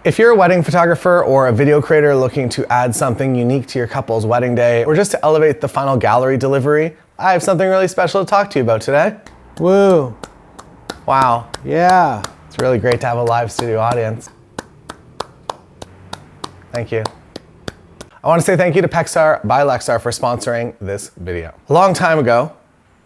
If you're a wedding photographer or a video creator looking to add something unique to your couple's wedding day, or just to elevate the final gallery delivery, I have something really special to talk to you about today. Woo. Wow. Yeah. It's really great to have a live studio audience. Thank you. I want to say thank you to Pexar by Lexar for sponsoring this video. A long time ago,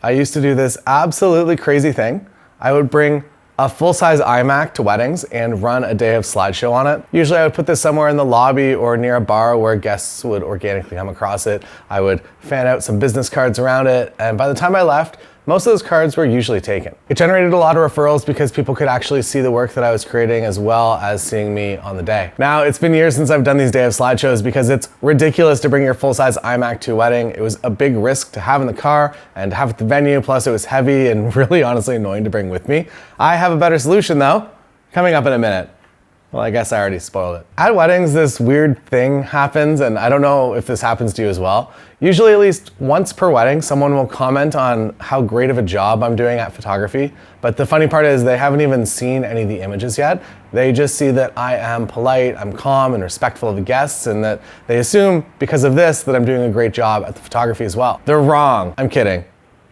I used to do this absolutely crazy thing. I would bring a full-size iMac to weddings and run a day of slideshow on it. Usually I would put this somewhere in the lobby or near a bar where guests would organically come across it. I would fan out some business cards around it, and by the time I left, most of those cards were usually taken. It generated a lot of referrals because people could actually see the work that I was creating as well as seeing me on the day. Now, it's been years since I've done these day of slideshows because it's ridiculous to bring your full-size iMac to a wedding. It was a big risk to have in the car and to have at the venue, plus it was heavy and really honestly annoying to bring with me. I have a better solution though, coming up in a minute. Well, I guess I already spoiled it. At weddings, this weird thing happens, and I don't know if this happens to you as well. Usually at least once per wedding, someone will comment on how great of a job I'm doing at photography. But the funny part is they haven't even seen any of the images yet. They just see that I am polite, I'm calm and respectful of the guests, and that they assume because of this that I'm doing a great job at the photography as well. They're wrong. I'm kidding.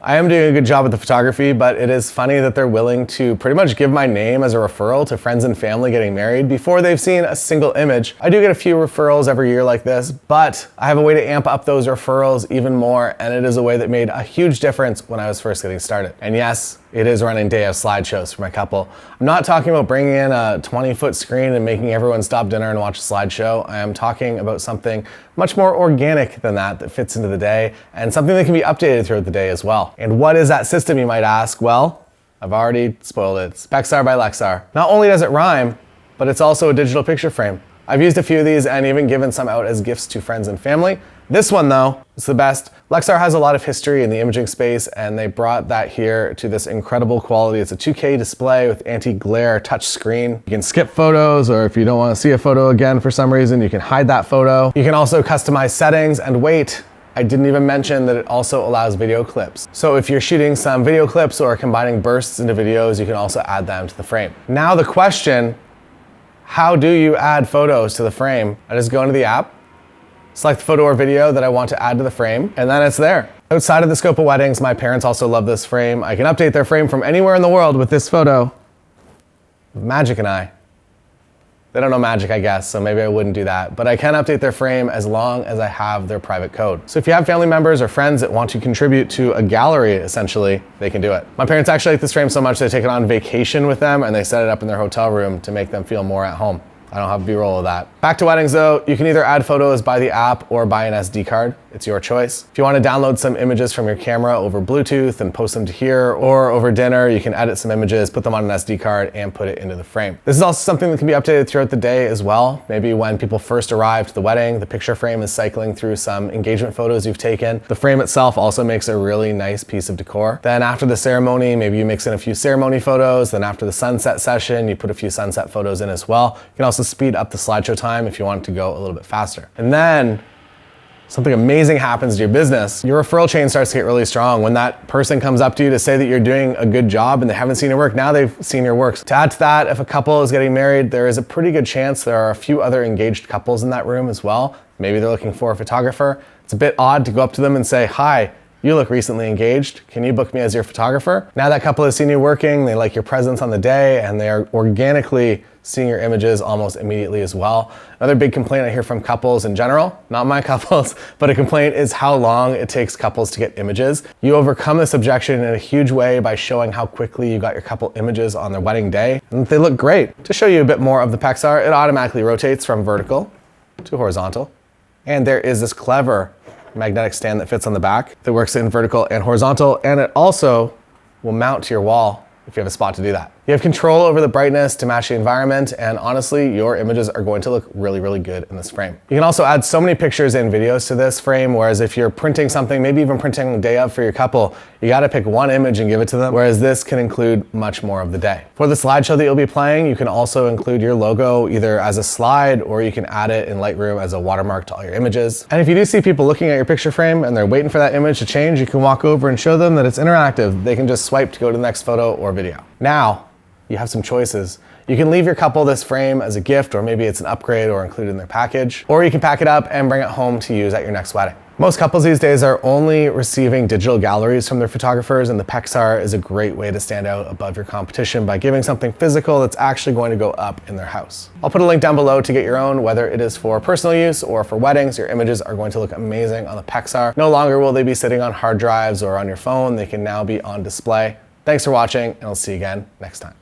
I am doing a good job at the photography, but it is funny that they're willing to pretty much give my name as a referral to friends and family getting married before they've seen a single image. I do get a few referrals every year like this, but I have a way to amp up those referrals even more, and it is a way that made a huge difference when I was first getting started. And yes, it is running day of slideshows for my couple. I'm not talking about bringing in a 20-foot screen and making everyone stop dinner and watch a slideshow. I am talking about something much more organic than that fits into the day and something that can be updated throughout the day as well. And what is that system, you might ask? Well, I've already spoiled it. It's pexar by Lexar. Not only does it rhyme, but it's also a digital picture frame. I've used a few of these and even given some out as gifts to friends and family. This one though, is the best. Lexar has a lot of history in the imaging space, and they brought that here to this incredible quality. It's a 2K display with anti-glare touch screen. You can skip photos, or if you don't want to see a photo again for some reason, you can hide that photo. You can also customize settings, and wait, I didn't even mention that it also allows video clips. So if you're shooting some video clips or combining bursts into videos, you can also add them to the frame. Now the question, how do you add photos to the frame? I just go into the app, select the photo or video that I want to add to the frame, and then it's there. Outside of the scope of weddings, my parents also love this frame. I can update their frame from anywhere in the world with this photo of Magic and I. They don't know magic, I guess, so maybe I wouldn't do that. But I can update their frame as long as I have their private code. So if you have family members or friends that want to contribute to a gallery, essentially, they can do it. My parents actually like this frame so much they take it on vacation with them and they set it up in their hotel room to make them feel more at home. I don't have B-roll of that. Back to weddings though, you can either add photos by the app or by an SD card. It's your choice. If you want to download some images from your camera over Bluetooth and post them to here, or over dinner, you can edit some images, put them on an SD card and put it into the frame. This is also something that can be updated throughout the day as well. Maybe when people first arrive to the wedding, the picture frame is cycling through some engagement photos you've taken. The frame itself also makes a really nice piece of decor. Then after the ceremony, maybe you mix in a few ceremony photos. Then after the sunset session, you put a few sunset photos in as well. You can also speed up the slideshow time if you want it to go a little bit faster. And then something amazing happens to your business. Your referral chain starts to get really strong. When that person comes up to you to say that you're doing a good job and they haven't seen your work, now they've seen your work. To add to that, if a couple is getting married, there is a pretty good chance there are a few other engaged couples in that room as well. Maybe they're looking for a photographer. It's a bit odd to go up to them and say, "Hi, you look recently engaged. Can you book me as your photographer?" Now that couple has seen you working, they like your presence on the day, and they are organically seeing your images almost immediately as well. Another big complaint I hear from couples in general, not my couples, but a complaint is how long it takes couples to get images. You overcome this objection in a huge way by showing how quickly you got your couple images on their wedding day, and they look great. To show you a bit more of the pexar, it automatically rotates from vertical to horizontal. And there is this clever magnetic stand that fits on the back that works in vertical and horizontal, and it also will mount to your wall if you have a spot to do that. You have control over the brightness to match the environment, and honestly, your images are going to look really, really good in this frame. You can also add so many pictures and videos to this frame, whereas if you're printing something, maybe even printing a day of for your couple, you gotta pick one image and give it to them, whereas this can include much more of the day. For the slideshow that you'll be playing, you can also include your logo either as a slide, or you can add it in Lightroom as a watermark to all your images. And if you do see people looking at your picture frame and they're waiting for that image to change, you can walk over and show them that it's interactive. They can just swipe to go to the next photo or video. Now, you have some choices. You can leave your couple this frame as a gift, or maybe it's an upgrade or included in their package, or you can pack it up and bring it home to use at your next wedding. Most couples these days are only receiving digital galleries from their photographers, and the pexar is a great way to stand out above your competition by giving something physical that's actually going to go up in their house. I'll put a link down below to get your own, whether it is for personal use or for weddings. Your images are going to look amazing on the pexar. No longer will they be sitting on hard drives or on your phone. They can now be on display. Thanks for watching, and I'll see you again next time.